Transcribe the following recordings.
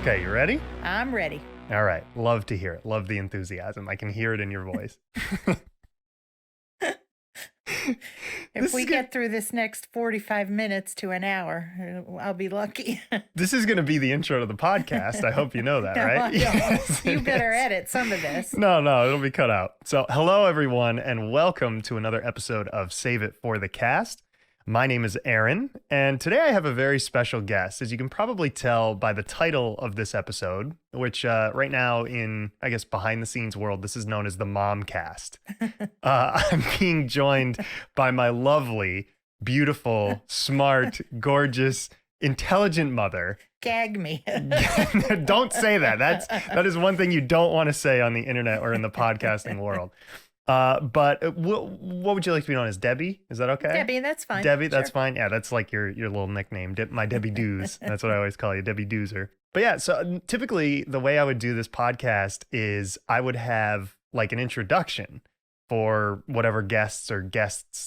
Okay, you ready? I'm ready. All right. Love to hear it. Love the enthusiasm. I can hear it in your voice. If we get through this next 45 minutes to an hour, I'll be lucky. This is going to be the intro to the podcast. I hope you know that, No, right? I don't. Yes, You it better is. edit some of this. No, it'll be cut out. So, hello, everyone, and welcome to another episode of Save It for the Cast. My name is Aaron, and today I have a very special guest. As you can probably tell by the title of this episode, which right now in, I guess, behind the scenes world, this is known as the Mom Cast. I'm being joined by my lovely, beautiful, smart, gorgeous, intelligent mother. Gag me. Don't say that. That is one thing you don't want to say on the internet or in the podcasting world. But what would you like to be known as? Debbie? Is that okay? Debbie, that's fine. Debbie, that's Sure. fine. Yeah, that's like your little nickname. My Debbie Doos. That's what I always call you, Debbie Doozer. But yeah, so typically the way I would do this podcast is I would have like an introduction for whatever guests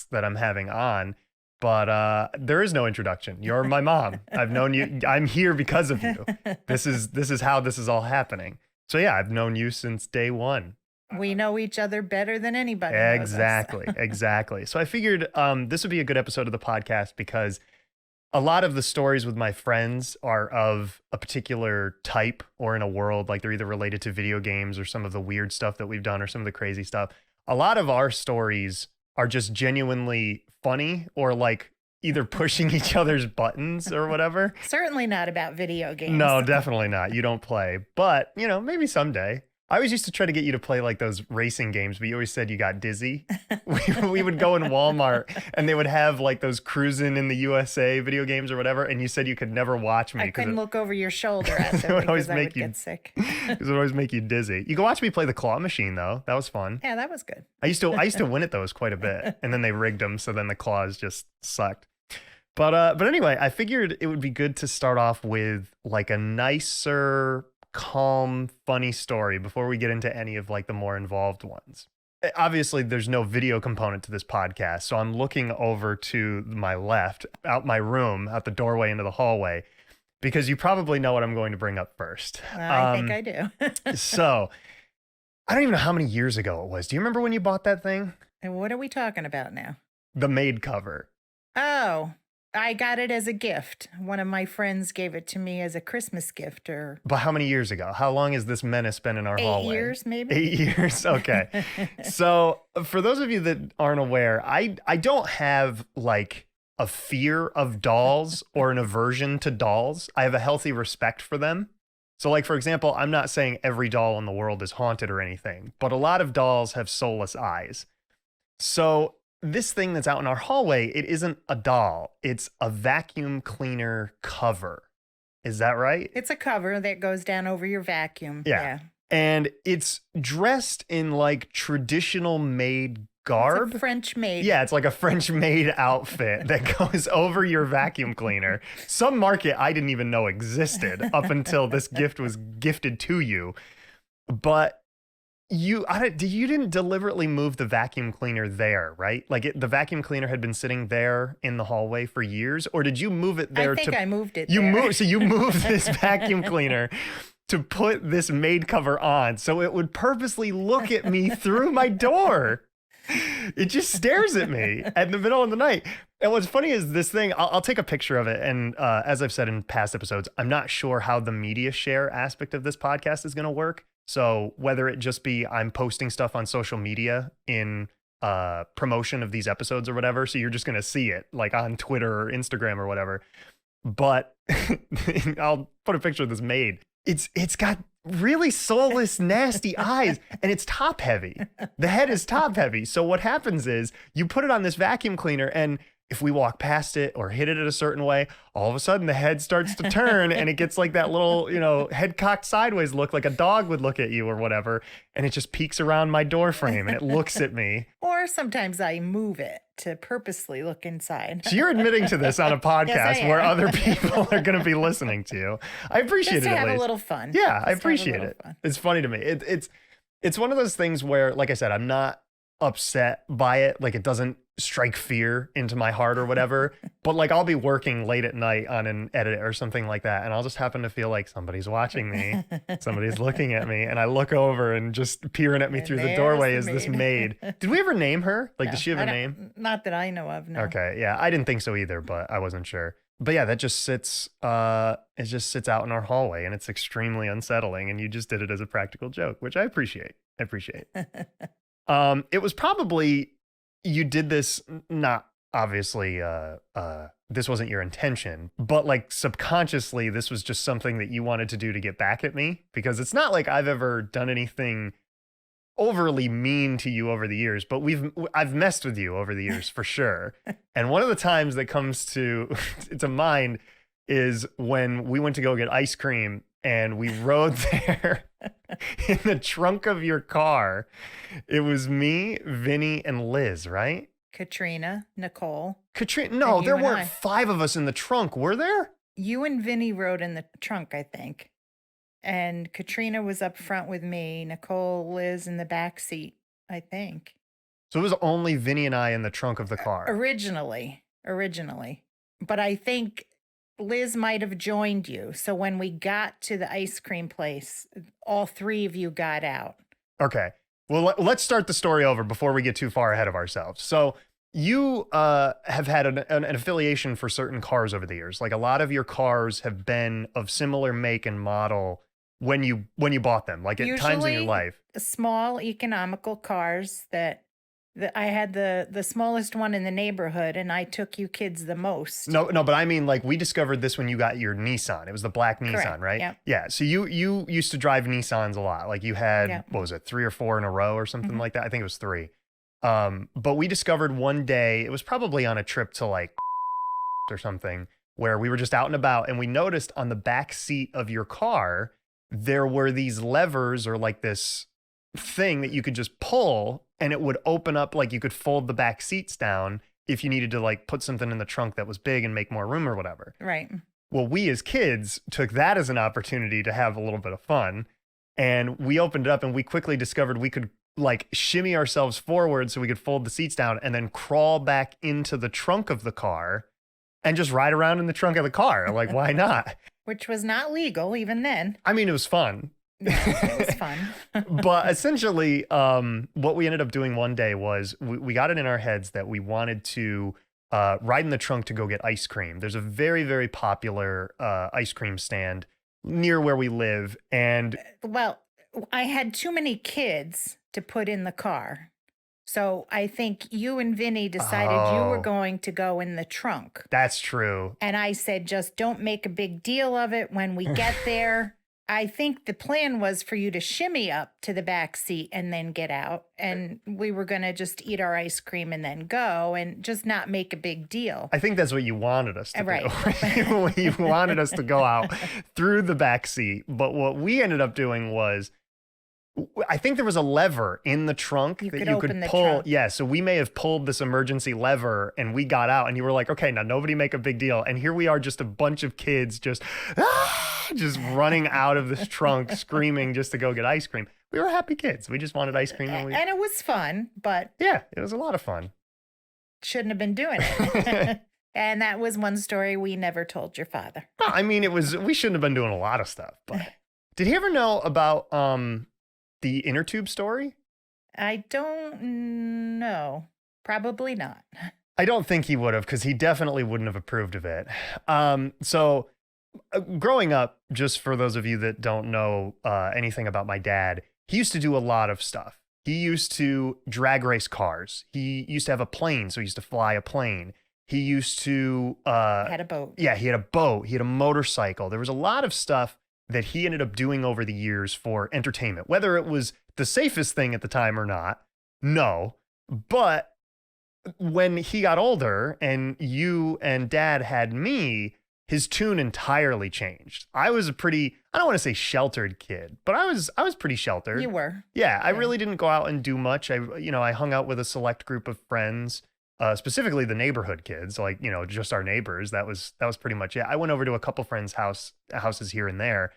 that I'm having on. But there is no introduction. You're my mom. I've known you. I'm here because of you. This is how this is all happening. So yeah, I've known you since day one. We know each other better than anybody Exactly, exactly. So I figured this would be a good episode of the podcast because a lot of the stories with my friends are of a particular type or in a world, like they're either related to video games or some of the weird stuff that we've done or some of the crazy stuff. A lot of our stories are just genuinely funny or like either pushing each other's buttons or whatever. Certainly not about video games. No, definitely not. You don't play. But, maybe someday. I always used to try to get you to play like those racing games, but you always said you got dizzy. We would go in Walmart and they would have like those cruising in the USA video games or whatever. And you said you could never watch me. I couldn't look over your shoulder at them would always because I make would you get sick. Because it would always make you dizzy. You can watch me play the claw machine though. That was fun. Yeah, that was good. I used to win at those quite a bit. And then they rigged them. So then the claws just sucked. But anyway, I figured it would be good to start off with like a nicer, calm, funny story before we get into any of like the more involved ones. Obviously, there's no video component to this podcast, so I'm looking over to my left, out my room, out the doorway into the hallway, because you probably know what I'm going to bring up first. I think I do. So, I don't even know how many years ago it was. Do you remember when you bought that thing? And what are we talking about now? The Maid cover. Oh, I got it as a gift. One of my friends gave it to me as a Christmas gift. But how many years ago? How long has this menace been in our hallway? 8 years, maybe. 8 years? Okay. So for those of you that aren't aware, I don't have like a fear of dolls or an aversion to dolls. I have a healthy respect for them. So like, for example, I'm not saying every doll in the world is haunted or anything, but a lot of dolls have soulless eyes. So this thing that's out in our hallway, it isn't a doll. It's a vacuum cleaner cover. Is that right? It's a cover that goes down over your vacuum. Yeah. And it's dressed in like traditional maid garb. It's a French maid. Yeah, it's like a French maid outfit that goes over your vacuum cleaner. Some market I didn't even know existed up until this gift was gifted to you. But you didn't deliberately move the vacuum cleaner there, right? Like the vacuum cleaner had been sitting there in the hallway for years, or did you move it there? I think I moved it You there. moved, so you moved this vacuum cleaner to put this maid cover on, so it would purposely look at me through my door. It just stares at me in the middle of the night. And what's funny is this thing, I'll take a picture of it. And as I've said in past episodes, I'm not sure how the media share aspect of this podcast is going to work. So whether it just be I'm posting stuff on social media in promotion of these episodes or whatever, so you're just going to see it like on Twitter or Instagram or whatever. But I'll put a picture of this maid. It's got really soulless, nasty eyes, and it's top heavy. The head is top heavy. So what happens is you put it on this vacuum cleaner, and if we walk past it or hit it a certain way, all of a sudden the head starts to turn and it gets like that little, head cocked sideways look like a dog would look at you or whatever. And it just peeks around my door frame and it looks at me. Or sometimes I move it to purposely look inside. So you're admitting to this on a podcast Yes, I am. where other people are going to be listening to you. I appreciate Just it to at have least. a little fun. Yeah, I Just to have a appreciate little it. fun. It's funny to me. It's one of those things where, like I said, I'm not upset by it. Like it doesn't strike fear into my heart or whatever. But like I'll be working late at night on an edit or something like that, and I'll just happen to feel like somebody's watching me, somebody's looking at me, and I look over and just peering at me And through the there's doorway the is this maid. maid. Did we ever name her? Like, No, does she have I a don't- name? Not that I know of, no. Okay, yeah, I didn't think so either, but I wasn't sure. But yeah, that just sits it just sits out in our hallway, and it's extremely unsettling, and you just did it as a practical joke, which I appreciate. It was probably, you did this not obviously this wasn't your intention, but like subconsciously this was just something that you wanted to do to get back at me, because it's not like I've ever done anything overly mean to you over the years, but I've messed with you over the years for sure. And one of the times that comes to mind is when we went to go get ice cream and we rode there in the trunk of your car. It was me, Vinny, and Liz, right? Katrina, Nicole. Katrina, no, And you there and weren't I. 5 of us in the trunk, were there? You and Vinny rode in the trunk, I think. And Katrina was up front with me, Nicole, Liz in the back seat, I think. So it was only Vinny and I in the trunk of the car. Originally. But I think Liz might have joined you. So when we got to the ice cream place, all 3 of you got out. Okay. Well, let's start the story over before we get too far ahead of ourselves. So you have had an affiliation for certain cars over the years. Like a lot of your cars have been of similar make and model when you bought them, like at times in your Usually life. Small economical cars that I had the smallest one in the neighborhood, and I took you kids the most. No, but I mean, like, we discovered this when you got your Nissan. It was the black Nissan, Correct, right? yep. Yeah. So you used to drive Nissans a lot. Like you had, Yep. what was it, 3 or 4 in a row or something Mhm. like that? I think it was 3. But we discovered one day, it was probably on a trip to like or something, where we were just out and about, and we noticed on the back seat of your car, there were these levers or like this thing that you could just pull, and it would open up, like you could fold the back seats down if you needed to like put something in the trunk that was big and make more room or whatever. Right. Well, we as kids took that as an opportunity to have a little bit of fun, and we opened it up, and we quickly discovered we could like shimmy ourselves forward so we could fold the seats down and then crawl back into the trunk of the car and just ride around in the trunk of the car. Like, why not? Which was not legal even then. I mean, it was fun. Yeah, it was fun. But essentially, what we ended up doing one day was we got it in our heads that we wanted to ride in the trunk to go get ice cream. There's a very, very popular ice cream stand near where we live. And Well, I had too many kids to put in the car. So I think you and Vinny decided you were Oh. going to go in the trunk. that's true. And I said, just don't make a big deal of it when we get there. I think the plan was for you to shimmy up to the back seat and then get out. And we were going to just eat our ice cream and then go and just not make a big deal. I think that's what you wanted us to Right. do. You wanted us to go out through the back seat. But what we ended up doing was, I think there was a lever in the trunk You that could you open could the pull. trunk. Yeah, so we may have pulled this emergency lever and we got out, and you were like, okay, now nobody make a big deal. And here we are, just a bunch of kids just running out of this trunk screaming just to go get ice cream. We were happy kids. We just wanted ice cream. And And it was fun, but yeah, it was a lot of fun. shouldn't have been doing it. And that was one story we never told your father. No, I mean, we shouldn't have been doing a lot of stuff, but did he ever know about the inner tube story? I don't know. Probably not. I don't think he would have, because he definitely wouldn't have approved of it. So growing up, just for those of you that don't know anything about my dad, he used to do a lot of stuff. He used to drag race cars. He used to have a plane, so he used to fly a plane. He used to Had a boat. yeah, he had a boat, he had a motorcycle. There was a lot of stuff that he ended up doing over the years for entertainment, whether it was the safest thing at the time or not. No, but when he got older and you and dad had me, his tune entirely changed. I was a pretty, I don't want to say sheltered kid, but I was pretty sheltered. You were. Yeah, I Yeah. really didn't go out and do much. I hung out with a select group of friends, specifically the neighborhood kids, like, just our neighbors. That was pretty much it. I went over to a couple friends' houses here and there.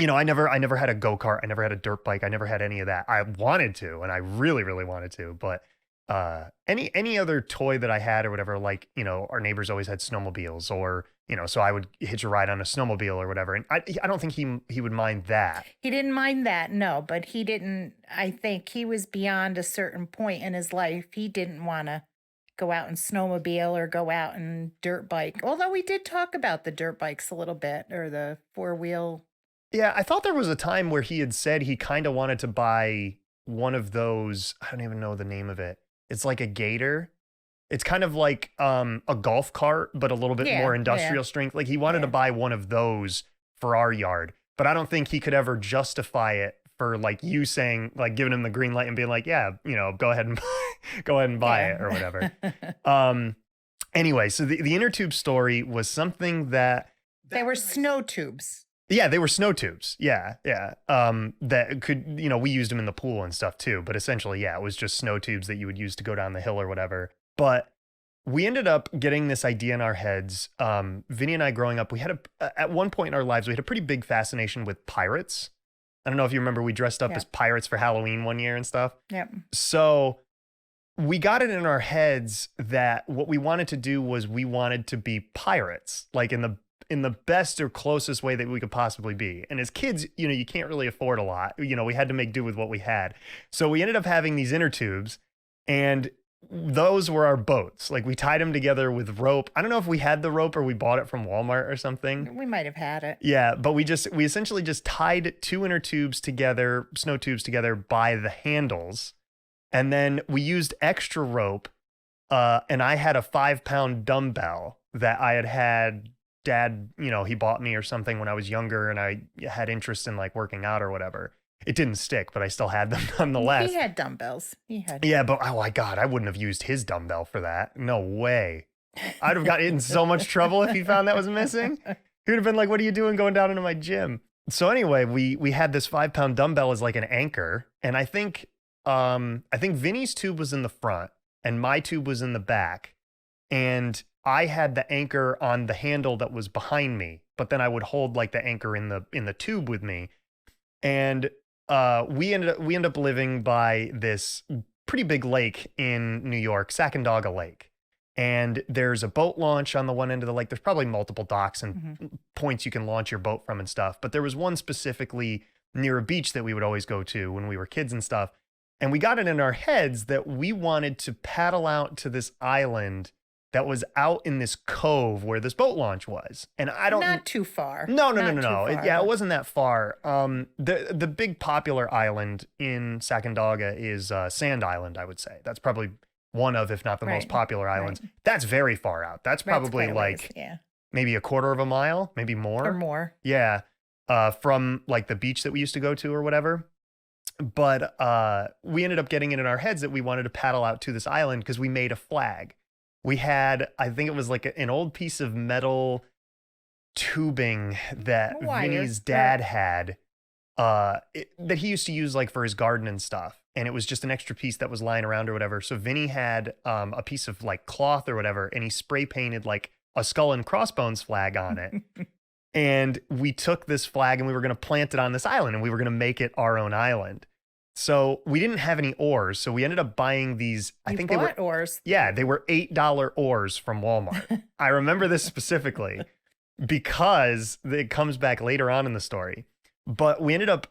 I never had a go-kart. I never had a dirt bike. I never had any of that. I wanted to, and I really, really wanted to, but any other toy that I had or whatever, like, our neighbors always had snowmobiles, or, so I would hitch a ride on a snowmobile or whatever. And I don't think he would mind that. He didn't mind that, no, but he didn't, I think he was beyond a certain point in his life. He didn't want to go out and snowmobile or go out and dirt bike. Although we did talk about the dirt bikes a little bit, or the four-wheel. Yeah, I thought there was a time where he had said he kind of wanted to buy one of those. I don't even know the name of it. It's like a gator. It's kind of like a golf cart, but a little bit more industrial strength. Like he wanted to buy one of those for our yard, but I don't think he could ever justify it for like you saying, like giving him the green light and being like, yeah, go ahead and buy it or whatever. Anyway, so the inner tube story was something that they were snow tubes. Yeah, they were snow tubes. Yeah. That could, we used them in the pool and stuff too. But essentially, yeah, it was just snow tubes that you would use to go down the hill or whatever. But we ended up getting this idea in our heads. Vinny and I growing up, we had at one point in our lives, we had a pretty big fascination with pirates. I don't know if you remember, we dressed up as pirates for Halloween one year and stuff. Yep. So we got it in our heads that what we wanted to do was we wanted to be pirates, like in the best or closest way that we could possibly be. And as kids, you can't really afford a lot. We had to make do with what we had. So we ended up having these inner tubes, and those were our boats. Like we tied them together with rope. I don't know if we had the rope or we bought it from Walmart or something. We might have had it. Yeah, but we essentially just tied two inner tubes together, snow tubes together by the handles. And then we used extra rope. And I had a 5-pound dumbbell that I had Dad, he bought me or something when I was younger, and I had interest in like working out or whatever. It didn't stick, but I still had them nonetheless. He had dumbbells. Yeah, but oh my God, I wouldn't have used his dumbbell for that. No way. I'd have gotten in so much trouble if he found that was missing. He would have been like, "What are you doing going down into my gym?" So anyway, we had this 5-pound dumbbell as like an anchor, and I think Vinny's tube was in the front and my tube was in the back, and I had the anchor on the handle that was behind me, but then I would hold like the anchor in the tube with me. And we ended up living by this pretty big lake in New York, Sacandaga Lake. And there's a boat launch on the one end of the lake. There's probably multiple docks and points you can launch your boat from and stuff. But there was one specifically near a beach that we would always go to when we were kids and stuff. And we got it in our heads that we wanted to paddle out to this island that was out in this cove where this boat launch was. And I don't... Not too far. No. It wasn't that far. The big popular island in Sacandaga is Sand Island, I would say. That's probably one of, if not the most popular islands. Right. That's very far out. That's probably like maybe a quarter of a mile, maybe more. Or more. Yeah. From like the beach that we used to go to or whatever. But we ended up getting it in our heads that we wanted to paddle out to this island because we made a flag. We had, I think it was like an old piece of metal tubing that Vinny's dad had that he used to use like for his garden and stuff. And it was just an extra piece that was lying around or whatever. So Vinny had a piece of like cloth or whatever, and he spray painted like a skull and crossbones flag on it. And we took this flag and we were going to plant it on this island, and we were going to make it our own island. So we didn't have any oars, so we ended up buying these. I think they were oars. Yeah, they were $8 oars from Walmart. I remember this specifically because it comes back later on in the story. But we ended up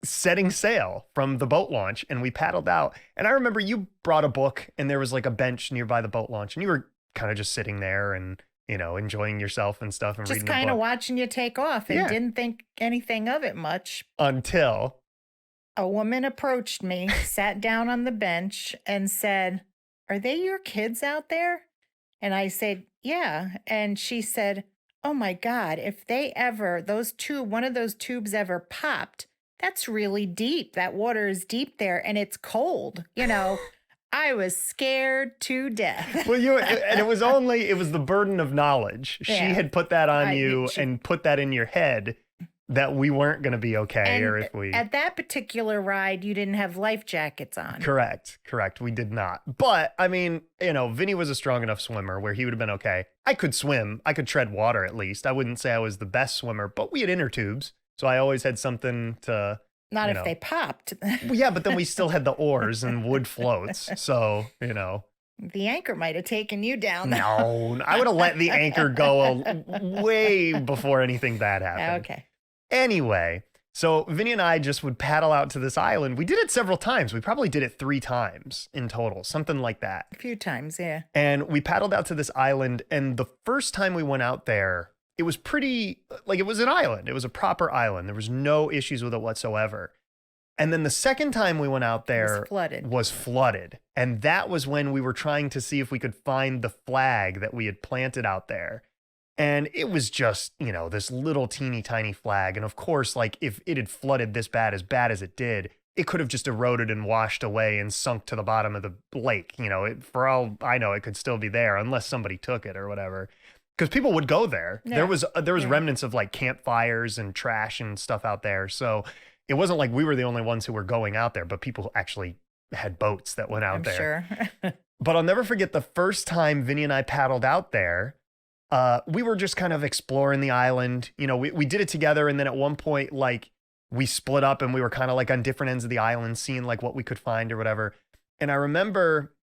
setting sail from the boat launch, and we paddled out. And I remember you brought a book, and there was like a bench nearby the boat launch, and you were kind of just sitting there and enjoying yourself and stuff and just reading. Just kind of watching you take off, and didn't think anything of it much until a woman approached me, sat down on the bench, and said, "Are they your kids out there?" And I said, "Yeah." And she said, "Oh my God, if one of those tubes ever popped, that's really deep. That water is deep there, and it's cold." I was scared to death. Well, and it was the burden of knowledge. Yeah. She had put that on you and put that in your head that we weren't going to be okay, or if we... At that particular ride, you didn't have life jackets on. Correct. We did not. But, I mean, Vinny was a strong enough swimmer where he would have been okay. I could swim. I could tread water, at least. I wouldn't say I was the best swimmer, but we had inner tubes. So I always had something to Not you if they popped. Well, yeah, but then we still had the oars and wood floats. So, The anchor might have taken you down. No, I would have let the anchor go way before anything bad happened. Okay. Anyway, so Vinny and I just would paddle out to this island. We did it several times. We probably did it 3 times in total, something like that. A few times, yeah. And we paddled out to this island. And the first time we went out there, it was pretty, like, it was an island. It was a proper island. There was no issues with it whatsoever. And then the second time we went out there was flooded. And that was when we were trying to see if we could find the flag that we had planted out there. And it was just, this little teeny tiny flag. And of course, like, if it had flooded this bad as it did, it could have just eroded and washed away and sunk to the bottom of the lake. For all I know, it could still be there unless somebody took it or whatever. Because people would go there. Yeah. There was remnants of like campfires and trash and stuff out there. So it wasn't like we were the only ones who were going out there, but people actually had boats that went out there. Sure. But I'll never forget the first time Vinny and I paddled out there. We were just kind of exploring the island. We did it together. And then at one point, like, we split up and we were kind of like on different ends of the island, seeing like what we could find or whatever. And I remember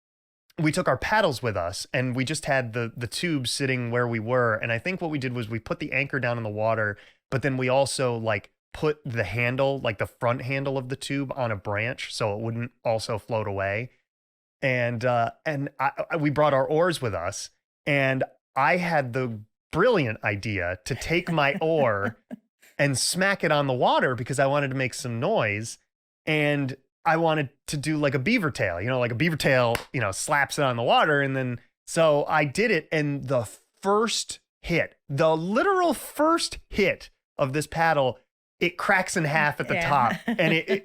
we took our paddles with us and we just had the tubes sitting where we were. And I think what we did was we put the anchor down in the water, but then we also like put the handle, like the front handle of the tube, on a branch so it wouldn't also float away. And we brought our oars with us, and I had the brilliant idea to take my oar and smack it on the water because I wanted to make some noise. And I wanted to do like a beaver tail, like a beaver tail, slaps it on the water. And then, so I did it. And the literal first hit of this paddle, it cracks in half at the top. And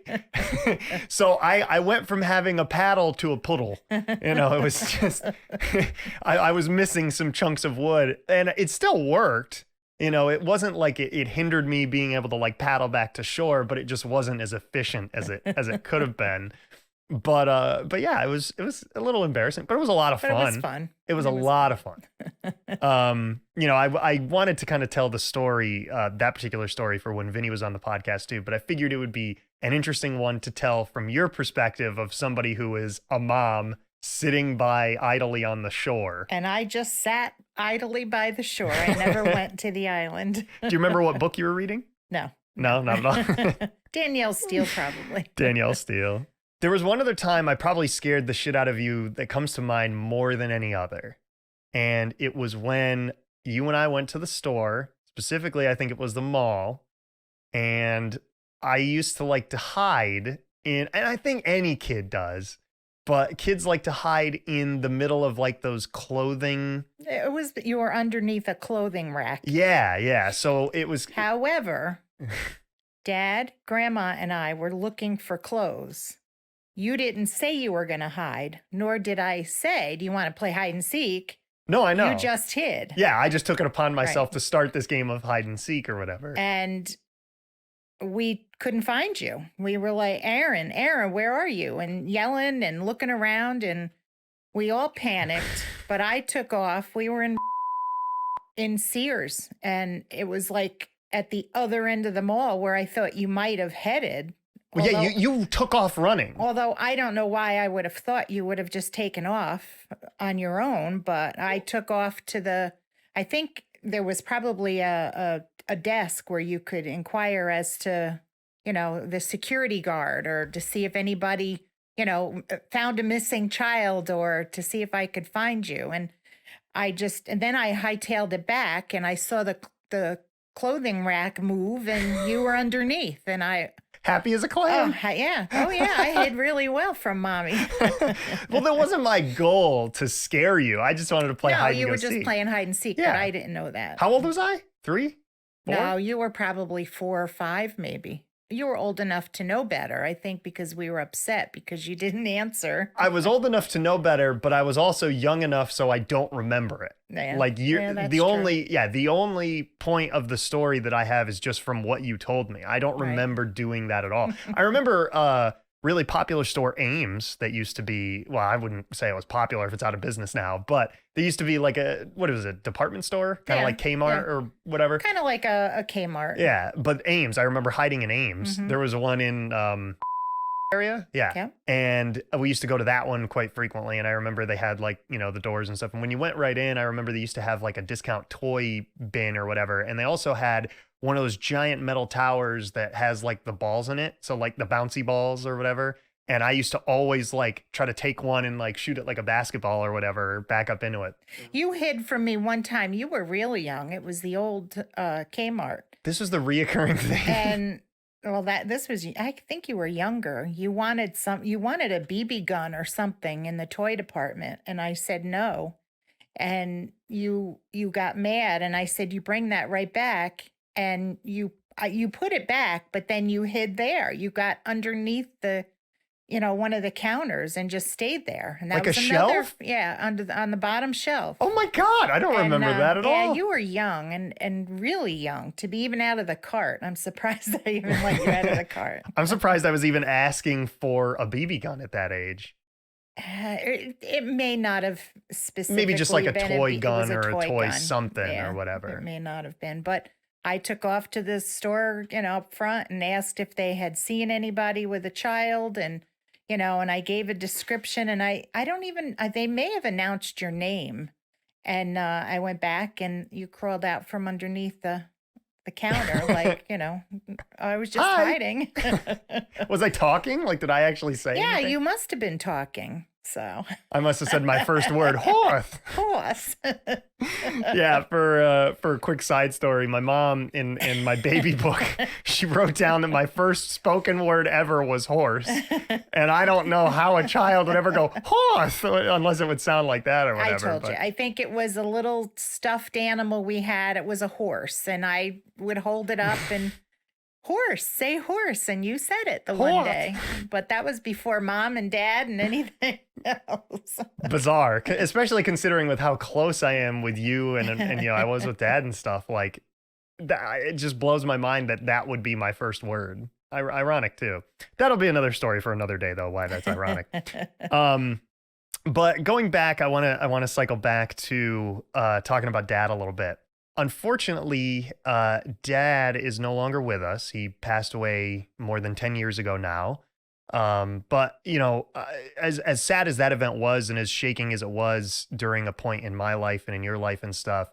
so I went from having a paddle to a puddle. It was just, I was missing some chunks of wood, and it still worked. It wasn't like it hindered me being able to like paddle back to shore, but it just wasn't as efficient as it could have been. But yeah, it was a little embarrassing, but it was a lot of fun. It was fun. It was a lot of fun. I wanted to kind of tell the story, that particular story, for when Vinny was on the podcast too, but I figured it would be an interesting one to tell from your perspective of somebody who is a mom sitting by idly on the shore. And I just sat idly by the shore. I never went to the island. Do you remember what book you were reading? No. No, not at all. Danielle Steele, probably. Danielle Steele. There was one other time I probably scared the shit out of you that comes to mind more than any other. And it was when you and I went to the store. Specifically, I think it was the mall. And I used to like to hide in, and I think any kid does, but kids like to hide in the middle of like those clothing. You were underneath a clothing rack. Yeah. So it was. However, Dad, Grandma, and I were looking for clothes. You didn't say you were going to hide, nor did I say, do you want to play hide and seek? No, I know. You just hid. Yeah, I just took it upon myself to start this game of hide and seek or whatever. And we couldn't find you. We were like, Aaron, where are you? And yelling and looking around, and we all panicked, but I took off. We were in Sears, and it was like at the other end of the mall where I thought you might have headed. Well, yeah, you took off running. Although I don't know why I would have thought you would have just taken off on your own, but I took off I think there was probably a desk where you could inquire as to, the security guard, or to see if anybody, found a missing child, or to see if I could find you. And then I hightailed it back, and I saw the clothing rack move, and you were underneath, and happy as a clam. Yeah. Oh, yeah. I hid really well from Mommy. Well, that wasn't my goal to scare you. I just wanted to play hide and go seek. No, you were just playing hide and seek, but I didn't know that. How old was I? 3? 4? No, you were probably 4 or 5, maybe. You were old enough to know better, I think, because we were upset because you didn't answer. I was old enough to know better, but I was also young enough so I don't remember it. Yeah. Like the only point of the story that I have is just from what you told me. I don't remember doing that at all. I remember really popular store, Ames, that used to be, well, I wouldn't say it was popular if it's out of business now, but there used to be like what is it, department store? Kind of like Kmart or whatever. Kind of like a Kmart. Yeah, but Ames, I remember hiding in Ames. There was one in area. Yeah. And we used to go to that one quite frequently. And I remember they had like, the doors and stuff. And when you went right in, I remember they used to have like a discount toy bin or whatever. And they also had one of those giant metal towers that has like the balls in it. So like the bouncy balls or whatever. And I used to always like try to take one and like shoot it like a basketball or whatever, back up into it. You hid from me one time. You were really young. It was the old Kmart. This was the reoccurring thing. And well, I think you were younger. You wanted a BB gun or something in the toy department. And I said no. And you got mad. And I said, you bring that right back. And you put it back, but then you hid there. You got underneath one of the counters and just stayed there. And that like was a shelf? shelf? Yeah, on the bottom shelf. Oh my God, I don't remember that at all. Yeah, you were young and really young to be even out of the cart. I'm surprised I even let you out of the cart. I'm surprised I was even asking for a BB gun at that age. It may not have specifically maybe just like a been toy gun or a toy gun. something Yeah, or whatever. It may not have been, but I took off to the store, up front and asked if they had seen anybody with a child and I gave a description and they may have announced your name. And I went back and you crawled out from underneath the counter like, I was just hiding. Was I talking? Like, did I actually say Yeah, anything? you must have been talking. So I must have said my first word, horse. Horse. Yeah, for a quick side story, my mom in my baby book, she wrote down that my first spoken word ever was horse. And I don't know how a child would ever go horse unless it would sound like that or whatever. I told you. I think it was a little stuffed animal we had. It was a horse. And I would hold it up and say horse. And you said it one day. But that was before mom and dad and anything else. Bizarre, especially considering with how close I am with you and I was with dad and stuff. Like, it just blows my mind that would be my first word. Ironic too. That'll be another story for another day though, why that's ironic. But going back, I want to cycle back to talking about dad a little bit. Unfortunately, dad is no longer with us. He passed away more than 10 years ago now. But as sad as that event was and as shaking as it was during a point in my life and in your life and stuff,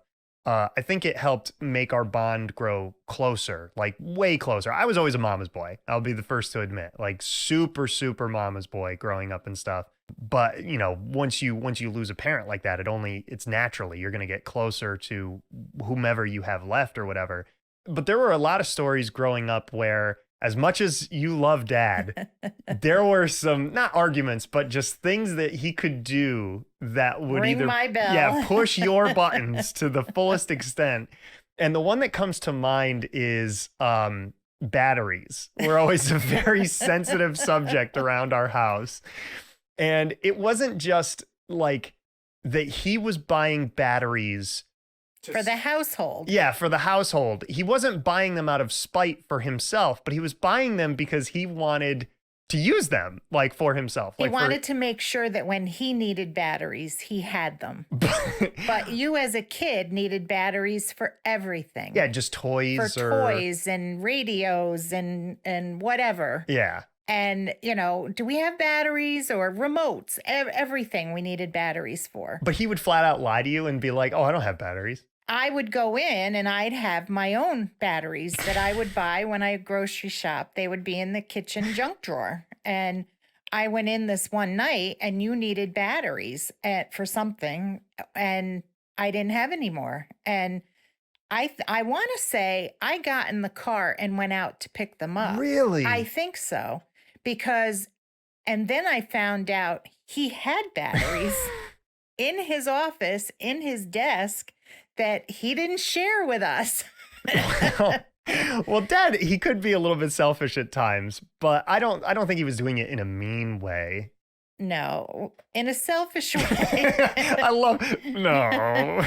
I think it helped make our bond grow closer, like way closer. I was always a mama's boy. I'll be the first to admit, like super, super mama's boy growing up and stuff. But, once you lose a parent like that, it's naturally you're going to get closer to whomever you have left or whatever. But there were a lot of stories growing up where, as much as you love dad, there were some, not arguments, but just things that he could do that would ring either my bell. Yeah, push your buttons to the fullest extent. And the one that comes to mind is batteries. We're always a very sensitive subject around our house. And it wasn't just like that he was buying batteries for the household. Yeah, for the household. He wasn't buying them out of spite for himself, but he was buying them because he wanted to use them, like, for himself. He wanted to make sure that when he needed batteries, he had them. But you as a kid needed batteries for everything. Yeah, just toys. For toys and radios and whatever. Yeah. And, do we have batteries or remotes? Everything we needed batteries for. But he would flat out lie to you and be like, oh, I don't have batteries. I would go in and I'd have my own batteries that I would buy when I grocery shop. They would be in the kitchen junk drawer. And I went in this one night and you needed batteries for something and I didn't have any more. And I want to say I got in the car and went out to pick them up. Really? I think so. And then I found out he had batteries in his office, in his desk, that he didn't share with us. Well, Dad, he could be a little bit selfish at times, but I don't think he was doing it in a mean way. No, in a selfish way. No.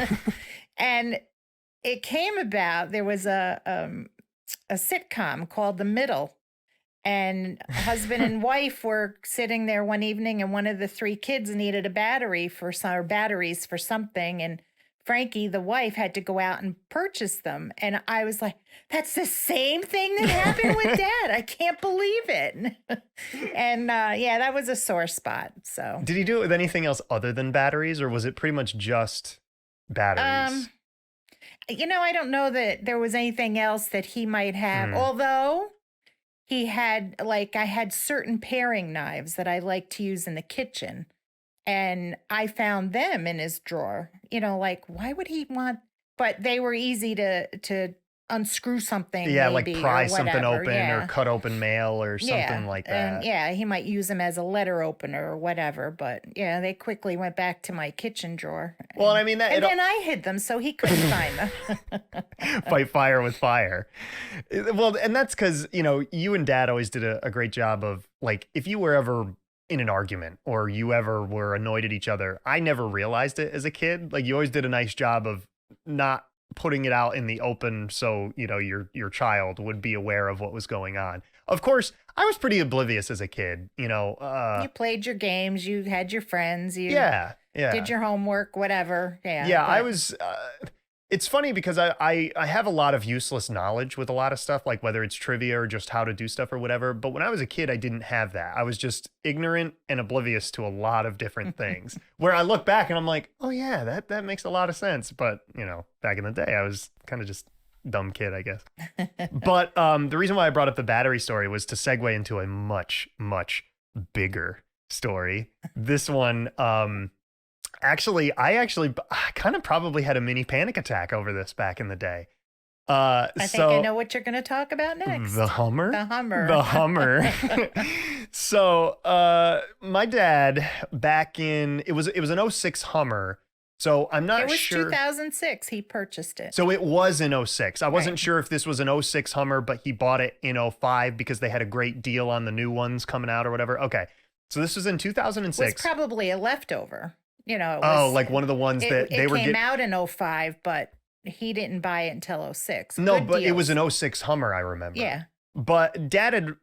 And it came about, there was a sitcom called The Middle. And husband and wife were sitting there one evening, and one of the three kids needed a battery for some or batteries for something. And Frankie, the wife, had to go out and purchase them. And I was like, that's the same thing that happened with Dad. I can't believe it. And yeah, that was a sore spot. So Did he do it with anything else other than batteries, or was it pretty much just batteries? I don't know that there was anything else that he might have, although he had, like, I had certain paring knives that I like to use in the kitchen, and I found them in his drawer. Like, why would he want? But they were easy to unscrew something. Yeah, like maybe, pry or something whatever. open or cut open mail or something like that. And yeah, he might use them as a letter opener or whatever. But yeah, they quickly went back to my kitchen drawer. Well, I mean, and then I hid them so he couldn't find them. Fight fire with fire. Well, and that's because, you and Dad always did a great job of, like, if you were ever in an argument or you ever were annoyed at each other, I never realized it as a kid. Like, you always did a nice job of not putting it out in the open so, your child would be aware of what was going on. Of course, I was pretty oblivious as a kid, you played your games, you had your friends, you did your homework, whatever. I was it's funny because I have a lot of useless knowledge with a lot of stuff, like whether it's trivia or just how to do stuff or whatever. But when I was a kid, I didn't have that. I was just ignorant and oblivious to a lot of different things where I look back and I'm like, oh yeah, that makes a lot of sense. But, back in the day, I was kind of just dumb kid, I guess. But the reason why I brought up the battery story was to segue into a much, much bigger story. This one, I kind of probably had a mini panic attack over this back in the day. I think I know what you're going to talk about next. The Hummer? The Hummer. The Hummer. So my dad it was an '06 Hummer. So I'm not sure. It was 2006 he purchased it. So it was in '06. I wasn't sure if this was an '06 Hummer, but he bought it in '05 because they had a great deal on the new ones coming out or whatever. Okay. So this was in 2006. It was probably a leftover. Like one of the ones that they were came out in '05, but he didn't buy it until '06. No, but it was an '06 Hummer, I remember. Yeah. But Dad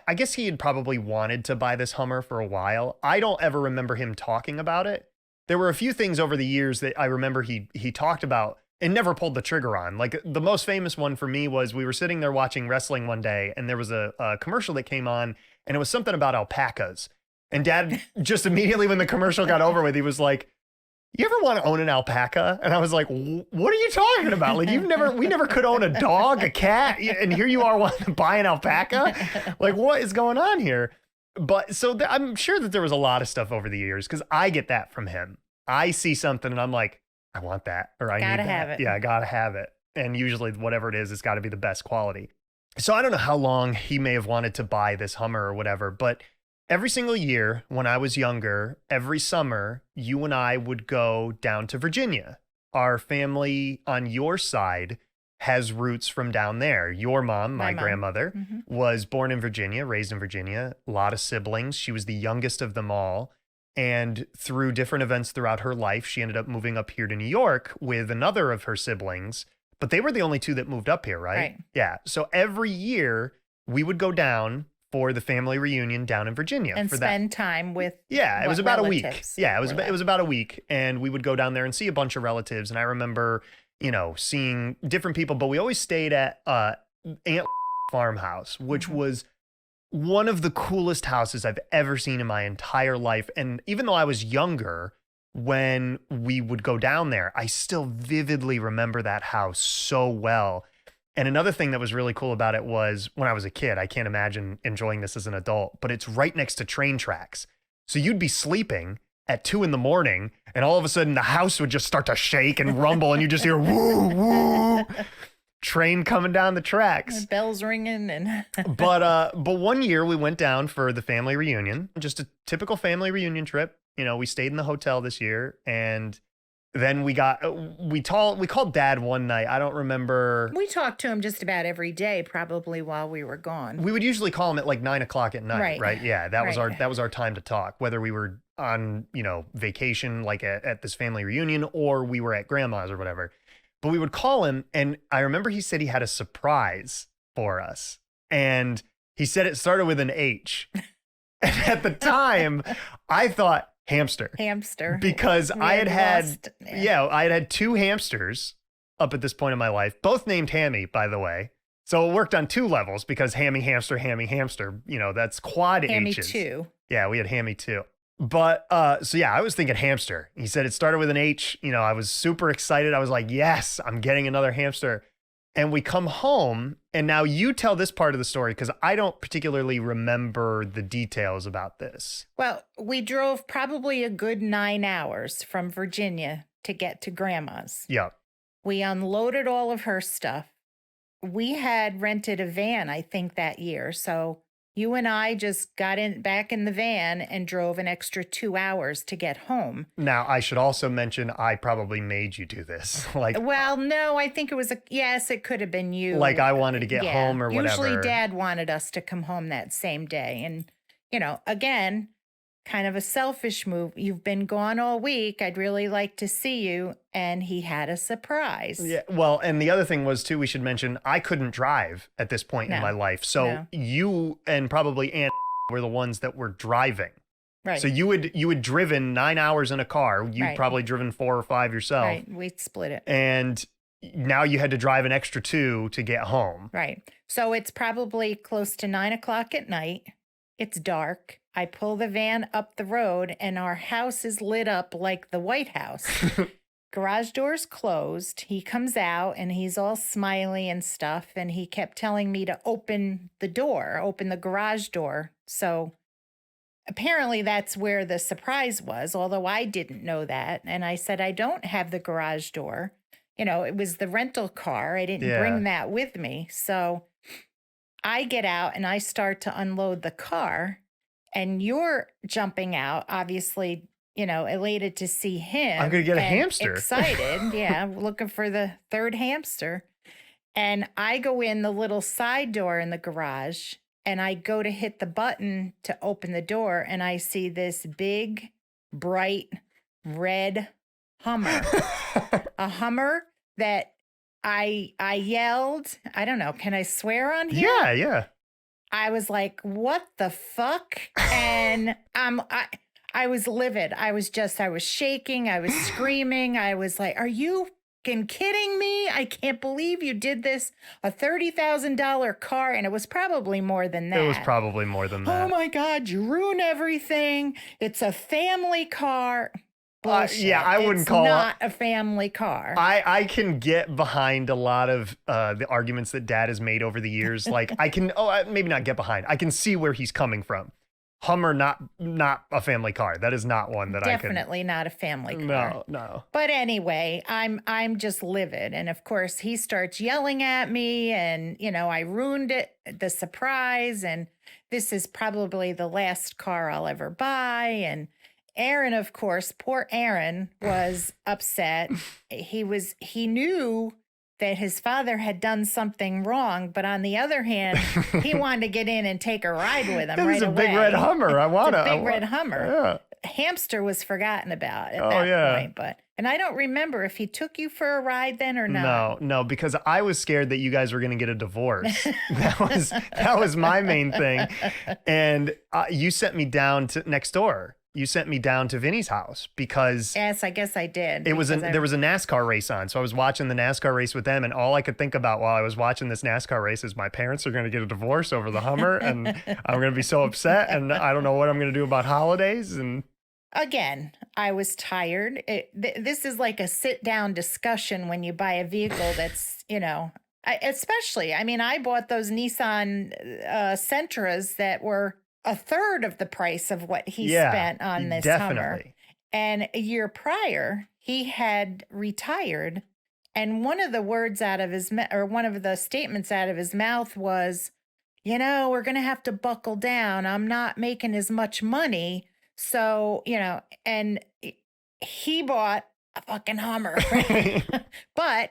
I guess he had probably wanted to buy this Hummer for a while. I don't ever remember him talking about it. There were a few things over the years that I remember he talked about and never pulled the trigger on. Like, the most famous one for me was we were sitting there watching wrestling one day, and there was a commercial that came on, and it was something about alpacas. And Dad just immediately when the commercial got over with, he was like, you ever want to own an alpaca? And I was like, what are you talking about? Like, we never could own a dog, a cat, and here you are wanting to buy an alpaca? Like, what is going on here? But so I'm sure that there was a lot of stuff over the years because I get that from him. I see something and I'm like, I want that, or I need that. Gotta have it. Yeah, I gotta have it. And usually whatever it is, it's got to be the best quality. So I don't know how long he may have wanted to buy this Hummer or whatever, but every single year when I was younger, every summer, you and I would go down to Virginia. Our family on your side has roots from down there. Your mom, my grandmother, was born in Virginia, raised in Virginia, a lot of siblings. She was the youngest of them all. And through different events throughout her life, she ended up moving up here to New York with another of her siblings. But they were the only two that moved up here, right? Yeah. So every year we would go down for the family reunion down in Virginia. And spend time with it was about relatives. A week. Yeah, it was about a week. And we would go down there and see a bunch of relatives. And I remember, seeing different people, but we always stayed at Aunt farmhouse, which was one of the coolest houses I've ever seen in my entire life. And even though I was younger when we would go down there, I still vividly remember that house so well. And another thing that was really cool about it was when I was a kid, I can't imagine enjoying this as an adult, but it's right next to train tracks. So you'd be sleeping at 2 a.m. and all of a sudden the house would just start to shake and rumble and you just hear woo, woo, train coming down the tracks. The bells ringing and but one year we went down for the family reunion, just a typical family reunion trip. We stayed in the hotel this year, and then we called Dad one night. I don't remember. We talked to him just about every day, probably while we were gone. We would usually call him at like 9 o'clock at night, right? Yeah, that was our time to talk, whether we were on, vacation, like at this family reunion, or we were at grandma's or whatever. But we would call him, and I remember he said he had a surprise for us. And He said it started with an H. And at the time, I thought hamster. Hamster. Because I had had 2 hamsters up at this point in my life, both named Hammy, by the way. So it worked on 2 levels because hammy, hamster, that's quad Hammy H's. 2. Yeah, we had Hammy 2. But so yeah, I was thinking hamster. He said it started with an H. I was super excited. I was like, yes, I'm getting another hamster. And we come home, and now you tell this part of the story because I don't particularly remember the details about this. Well, we drove probably a good 9 hours from Virginia to get to Grandma's. Yeah. We unloaded all of her stuff. We had rented a van, I think, that year. So you and I just got back in the van and drove an extra 2 hours to get home. Now, I should also mention I probably made you do this. Well, no, I think it was yes, it could have been you. Like I wanted to get home or whatever. Usually Dad wanted us to come home that same day. And, again, kind of a selfish move. You've been gone all week. I'd really like to see you. And he had a surprise. Yeah. Well, and the other thing was, too, we should mention, I couldn't drive at this point in my life. So you and probably Aunt were the ones that were driving. Right. So you had driven 9 hours in a car. You'd probably driven 4 or 5 yourself. Right. We'd split it. And now you had to drive an extra 2 to get home. Right. So it's probably close to 9 o'clock at night. It's dark. I pull the van up the road and our house is lit up like the White House. Garage door's closed. He comes out and he's all smiley and stuff. And he kept telling me to open the garage door. So apparently that's where the surprise was, although I didn't know that. And I said, I don't have the garage door. It was the rental car. I didn't bring that with me. So I get out and I start to unload the car. And you're jumping out, obviously, elated to see him. I'm going to get a hamster. Excited, looking for the 3rd hamster. And I go in the little side door in the garage, and I go to hit the button to open the door, and I see this big, bright, red Hummer. A Hummer that I yelled, I don't know, can I swear on here? Yeah. I was like, what the fuck? And I was livid. I was shaking. I was screaming. I was like, are you kidding me? I can't believe you did this. A $30,000 car. And it was probably more than that. It was probably more than that. Oh my God, you ruin everything. It's a family car. Bullshit. I wouldn't call it. It's not a family car. I can get behind a lot of the arguments that Dad has made over the years. Like I can, maybe not get behind. I can see where he's coming from. Hummer, not a family car. That is not one that Definitely not a family car. No. But anyway, I'm just livid. And of course he starts yelling at me and, I ruined the surprise. And this is probably the last car I'll ever buy. And Aaron, of course, poor Aaron was upset. He knew that his father had done something wrong, but on the other hand, he wanted to get in and take a ride with him right away. It was a big red Hummer. Red Hummer. Yeah. Hamster was forgotten about at that point, and I don't remember if he took you for a ride then or not. No, because I was scared that you guys were going to get a divorce. that was my main thing, and you sent me down to next door. You sent me down to Vinny's house because yes, I guess I did. There was a NASCAR race on, so I was watching the NASCAR race with them, and all I could think about while I was watching this NASCAR race is my parents are going to get a divorce over the Hummer, and I'm going to be so upset, and I don't know what I'm going to do about holidays. And again, I was tired. This is like a sit-down discussion when you buy a vehicle that's I bought those Nissan Sentras that were a third of the price of what he spent on this Hummer. And a year prior, he had retired. And one of the words out of one of the statements out of his mouth was, we're going to have to buckle down. I'm not making as much money. So, and he bought a fucking Hummer, but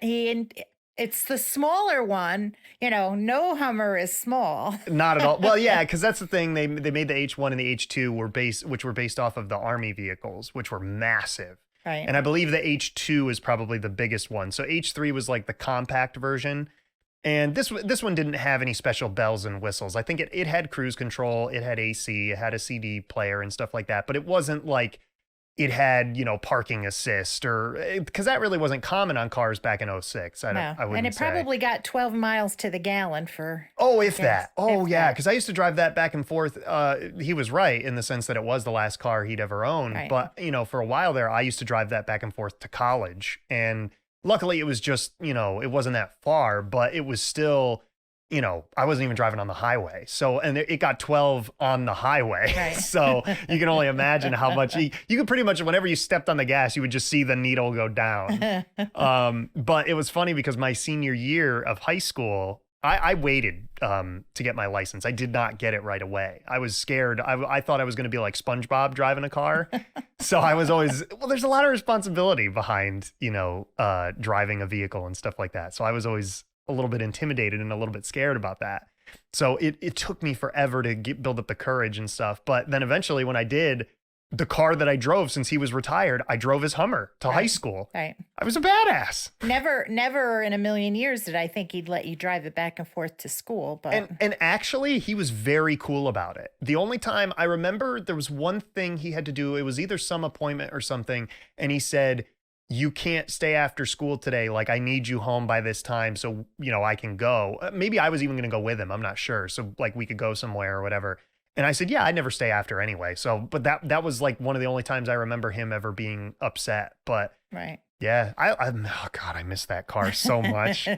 it's the smaller one. No Hummer is small. Not at all. Well, yeah, because that's the thing. They made the H1 and the H2 which were based off of the Army vehicles, which were massive. Right. And I believe the H2 is probably the biggest one. So H3 was like the compact version. And this one didn't have any special bells and whistles. I think it had cruise control, it had AC, it had a CD player and stuff like that, but it wasn't like it had, parking assist or because that really wasn't common on cars back in '06. No, I wouldn't and it say. probably got 12 miles to the gallon for. Oh, if that. Oh, if yeah, that. because I used to drive that back and forth. He was right in the sense that it was the last car he'd ever owned. Right. But, for a while there, I used to drive that back and forth to college. And luckily it was just, it wasn't that far, but it was still, I wasn't even driving on the highway. So, and it got 12 on the highway. Right. So you can only imagine how much you could pretty much, whenever you stepped on the gas, you would just see the needle go down. But it was funny because my senior year of high school, I waited to get my license. I did not get it right away. I was scared. I thought I was going to be like SpongeBob driving a car. So I was always, there's a lot of responsibility behind, driving a vehicle and stuff like that. So I was always a little bit intimidated and a little bit scared about that. So it took me forever to build up the courage and stuff. But then eventually when I did, the car that I drove since he was retired, I drove his Hummer to high school. Right. I was a badass. Never in a million years did I think he'd let you drive it back and forth to school. But and actually, he was very cool about it. The only time I remember there was one thing he had to do, it was either some appointment or something, and he said, "You can't stay after school today. Like, I need you home by this time so, I can go." Maybe I was even going to go with him. I'm not sure. So, like, we could go somewhere or whatever. And I said, yeah, I never stay after anyway. So, but that was like one of the only times I remember him ever being upset. But right. Yeah, oh God, I miss that car so much.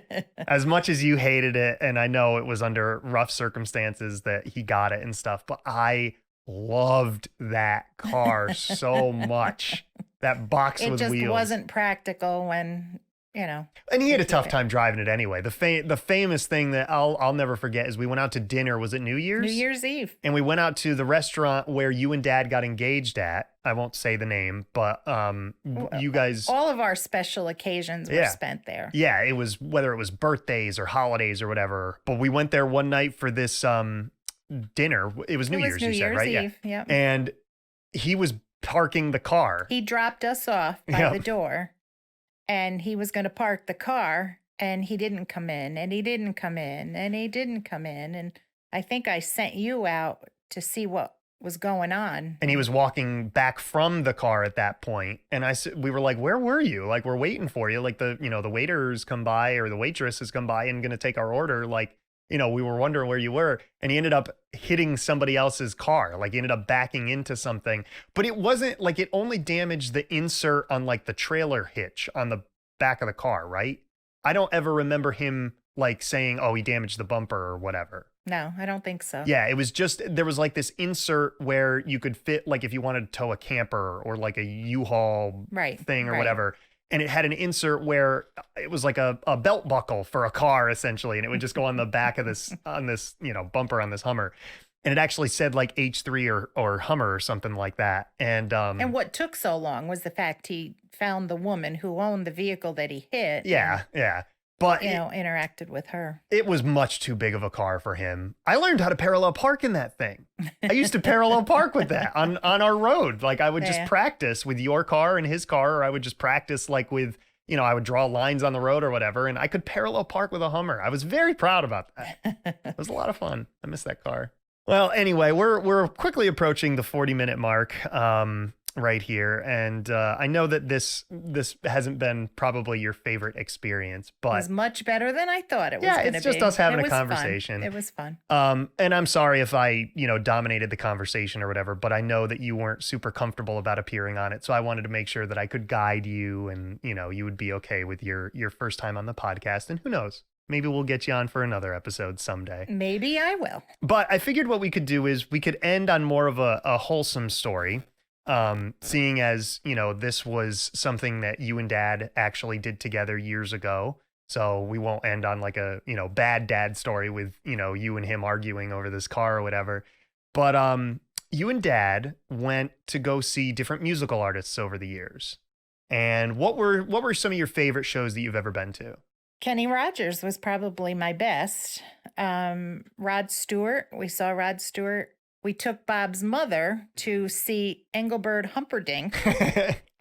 As much as you hated it, and I know it was under rough circumstances that he got it and stuff, but I loved that car so much. That box with wheels. It just wasn't practical when, And he had a tough time driving it anyway. The famous thing that I'll never forget is we went out to dinner. Was it New Year's? New Year's Eve. And we went out to the restaurant where you and Dad got engaged at. I won't say the name, but you guys. All of our special occasions were spent there. Yeah, it was whether it was birthdays or holidays or whatever. But we went there one night for this dinner. It was New Year's, you said, right? Eve. Yeah. And he was parking the car. He dropped us off by the door. And he was going to park the car, and he didn't come in, and he didn't come in, and he didn't come in. And I think I sent you out to see what was going on. And he was walking back from the car at that point. And we were like, where were you? Like, we're waiting for you. Like the waiters come by or the waitress has come by and going to take our order. Like, we were wondering where you were. And he ended up hitting somebody else's car. Like, he ended up backing into something. But it wasn't like it only damaged the insert on like the trailer hitch on the back of the car, right? I don't ever remember him like saying, oh, he damaged the bumper or whatever. No, I don't think so. Yeah, it was just, there was like this insert where you could fit, like if you wanted to tow a camper or like a U-Haul thing or whatever. And it had an insert where it was like a belt buckle for a car essentially. And it would just go on the back of this, bumper on this Hummer. And it actually said like H3 or Hummer or something like that. And what took so long was the fact he found the woman who owned the vehicle that he hit. Yeah, yeah. But interacted with her. It was much too big of a car for him. I learned how to parallel park in that thing. I used to parallel park with that on our road. Like I would just practice with your car and his car, or I would just practice like with, I would draw lines on the road or whatever, and I could parallel park with a Hummer. I was very proud about that. It was a lot of fun. I miss that car. Well, anyway, we're quickly approaching the 40-minute mark. Right here. And I know that this hasn't been probably your favorite experience, but it was much better than I thought it was going to be. Yeah, it's just us having a conversation. Fun. It was fun. And I'm sorry if I, dominated the conversation or whatever, but I know that you weren't super comfortable about appearing on it. So I wanted to make sure that I could guide you and, you would be okay with your first time on the podcast. And who knows? Maybe we'll get you on for another episode someday. Maybe I will. But I figured what we could do is we could end on more of a wholesome story. Seeing as, this was something that you and Dad actually did together years ago. So we won't end on like a, bad dad story with, you and him arguing over this car or whatever. But you and Dad went to go see different musical artists over the years. And what were some of your favorite shows that you've ever been to? Kenny Rogers was probably my best. Rod Stewart, we saw Rod Stewart. We took Bob's mother to see Engelbert Humperdinck.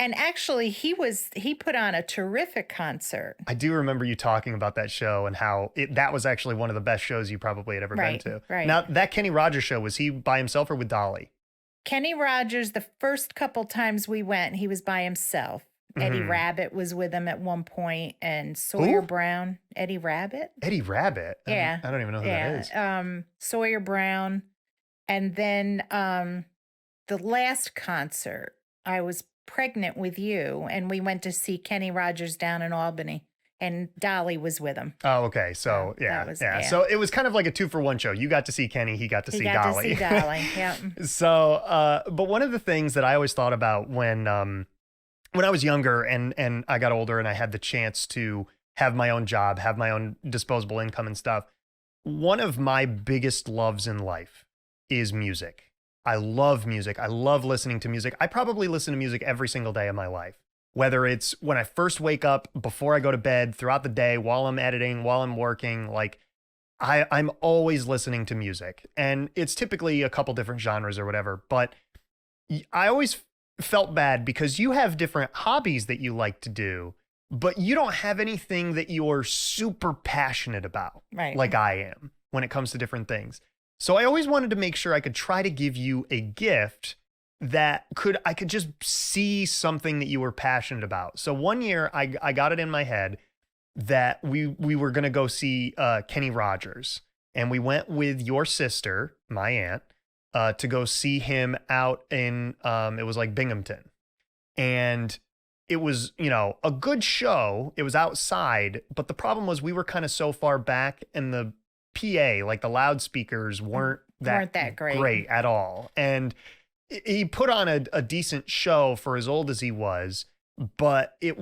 And actually, he put on a terrific concert. I do remember you talking about that show and how that was actually one of the best shows you probably had ever been to. Right. Now, that Kenny Rogers show, was he by himself or with Dolly? Kenny Rogers, the first couple times we went, he was by himself. Eddie Rabbit was with him at one point, and Sawyer Brown. Eddie Rabbit? Eddie Rabbit? Yeah. I don't even know who that is. Sawyer Brown. And then the last concert, I was pregnant with you, and we went to see Kenny Rogers down in Albany, and Dolly was with him. Oh, okay. So, yeah. So it was kind of like a 2-for-1 show. You got to see Kenny, he got to see Dolly. He got to see Dolly, yeah. So, but one of the things that I always thought about when I was younger and I got older and I had the chance to have my own job, have my own disposable income and stuff, one of my biggest loves in life is music. I love music. I love listening to music. I probably listen to music every single day of my life, whether it's when I first wake up, before I go to bed, throughout the day, while I'm editing, while I'm working. Like I'm always listening to music, and it's typically a couple different genres or whatever. But I always felt bad because you have different hobbies that you like to do, but you don't have anything that you're super passionate about, right, like I am when it comes to different things. So I always wanted to make sure I could try to give you a gift that I could just see something that you were passionate about. So one year I got it in my head that we were going to go see Kenny Rogers, and we went with your sister, my aunt, to go see him out in, it was like Binghamton. And it was, a good show. It was outside, but the problem was we were kind of so far back, and the PA, like the loudspeakers, weren't that great at all. And he put on a decent show for as old as he was, but it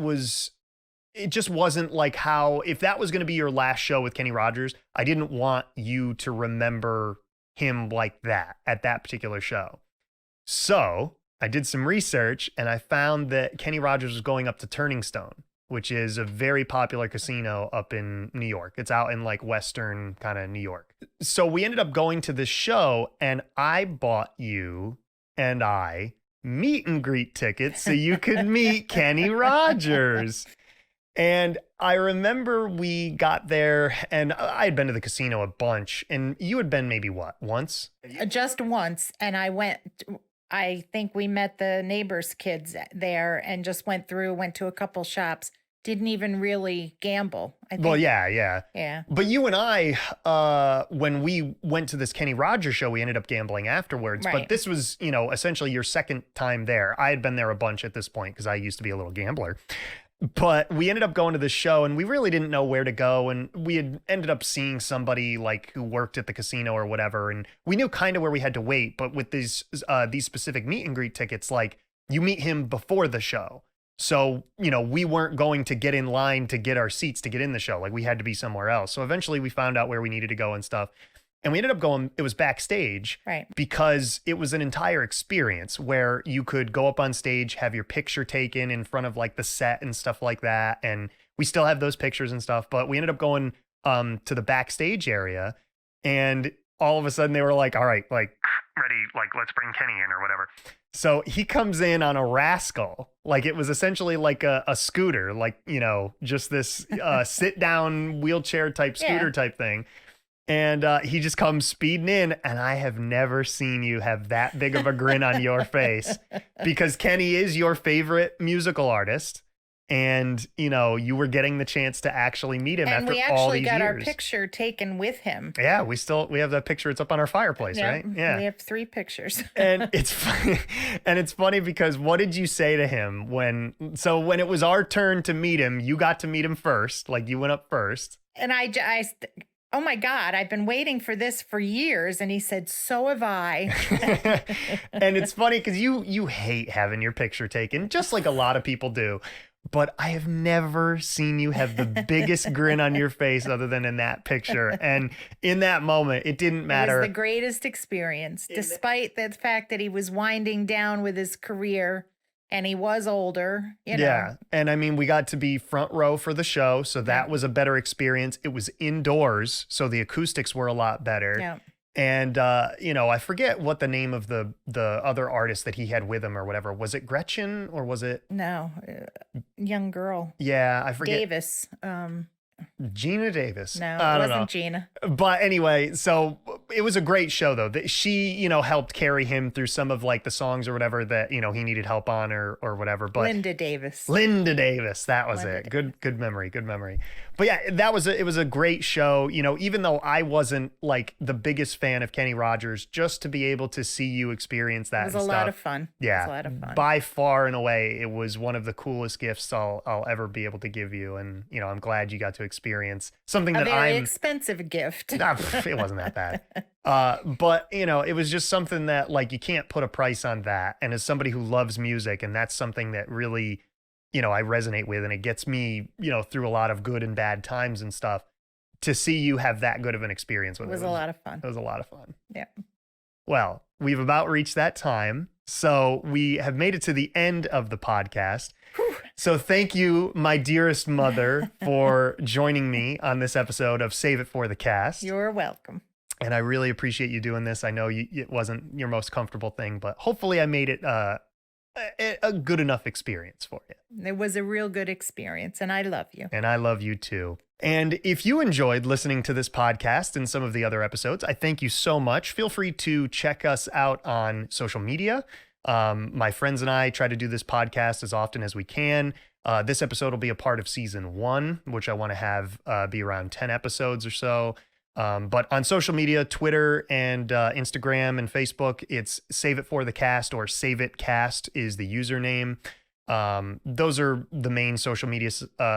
just wasn't like how, if that was going to be your last show with Kenny Rogers, I didn't want you to remember him like that at that particular show. So I did some research and I found that Kenny Rogers was going up to Turning Stone, which is a very popular casino up in New York. It's out in like Western kind of New York. So we ended up going to this show, and I bought you and I meet and greet tickets so you could meet Kenny Rogers. And I remember we got there, and I had been to the casino a bunch, and you had been maybe once? Just once. And I think we met the neighbors' kids there and just went to a couple shops. Didn't even really gamble, I think. Well, yeah. Yeah. But you and I, when we went to this Kenny Rogers show, we ended up gambling afterwards. Right. But this was, essentially your second time there. I had been there a bunch at this point because I used to be a little gambler. But we ended up going to this show, and we really didn't know where to go. And we had ended up seeing somebody like who worked at the casino or whatever. And we knew kind of where we had to wait. But with these specific meet and greet tickets, like you meet him before the show. So, we weren't going to get in line to get our seats to get in the show. Like we had to be somewhere else. So eventually we found out where we needed to go and stuff. And we ended up going, it was backstage, right? Because it was an entire experience where you could go up on stage, have your picture taken in front of like the set and stuff like that. And we still have those pictures and stuff, but we ended up going to the backstage area, and all of a sudden they were like, all right, like ready, like let's bring Kenny in or whatever. So he comes in on a Rascal, like it was essentially like a scooter, like, just this sit down wheelchair type scooter type thing. And he just comes speeding in, and I have never seen you have that big of a grin on your face, because Kenny is your favorite musical artist. And, you were getting the chance to actually meet him after all these years. And we actually got our picture taken with him. Yeah, we have that picture. It's up on our fireplace, right? Yeah. We have 3 pictures. And it's funny, because what did you say to him when it was our turn to meet him, you got to meet him first, like you went up first. And I oh my God, I've been waiting for this for years. And he said, so have I. And it's funny because you hate having your picture taken, just like a lot of people do. But I have never seen you have the biggest grin on your face other than in that picture. And in that moment, it didn't matter. It was the greatest experience, despite the fact that he was winding down with his career. And he was older, Yeah. And I mean, we got to be front row for the show. So that was a better experience. It was indoors, so the acoustics were a lot better. Yeah. And I forget what the name of the other artist that he had with him or whatever. Was it Gretchen or was it? No, young girl. Yeah, I forget. Davis. Gina Davis. No, I it don't wasn't know. Gina. But anyway, so it was a great show though. She, helped carry him through some of like the songs or whatever that, he needed help on or whatever. But Linda Davis. That was it. Good memory. But yeah, it was a great show. Even though I wasn't like the biggest fan of Kenny Rogers, just to be able to see you experience that. It was a lot of fun. Yeah. It was a lot of fun. By far and away, it was one of the coolest gifts I'll ever be able to give you. And, I'm glad you got to experience something that a very expensive gift. Nah, it wasn't that bad. But it was just something that like you can't put a price on that. And as somebody who loves music, and that's something that really, I resonate with, and it gets me, through a lot of good and bad times and stuff, to see you have that good of an experience with it. It was a lot of fun. It was a lot of fun. Yeah. Well, we've about reached that time. So we have made it to the end of the podcast. Whew. So thank you, my dearest mother, for joining me on this episode of Save It for the Cast. You're welcome. And I really appreciate you doing this. I know it wasn't your most comfortable thing, but hopefully I made it a good enough experience for you. It was a real good experience, and I love you. And I love you too. And if you enjoyed listening to this podcast and some of the other episodes, I thank you so much. Feel free to check us out on social media. My friends and I try to do this podcast as often as we can. This episode will be a part of season 1, which I want to have be around 10 episodes or so. But on social media, Twitter and Instagram and Facebook, it's Save It for the Cast, or Save It Cast is the username. Those are the main social media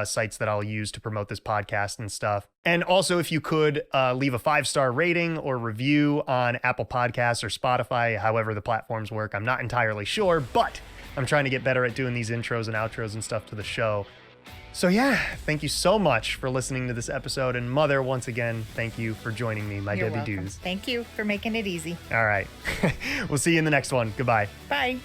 sites that I'll use to promote this podcast and stuff. And also, if you could leave a 5-star rating or review on Apple Podcasts or Spotify, however the platforms work, I'm not entirely sure, but I'm trying to get better at doing these intros and outros and stuff to the show. So yeah, thank you so much for listening to this episode. And Mother, once again, thank you for joining me, my You're Debbie welcome. Doos. Thank you for making it easy. All right. We'll see you in the next one. Goodbye. Bye.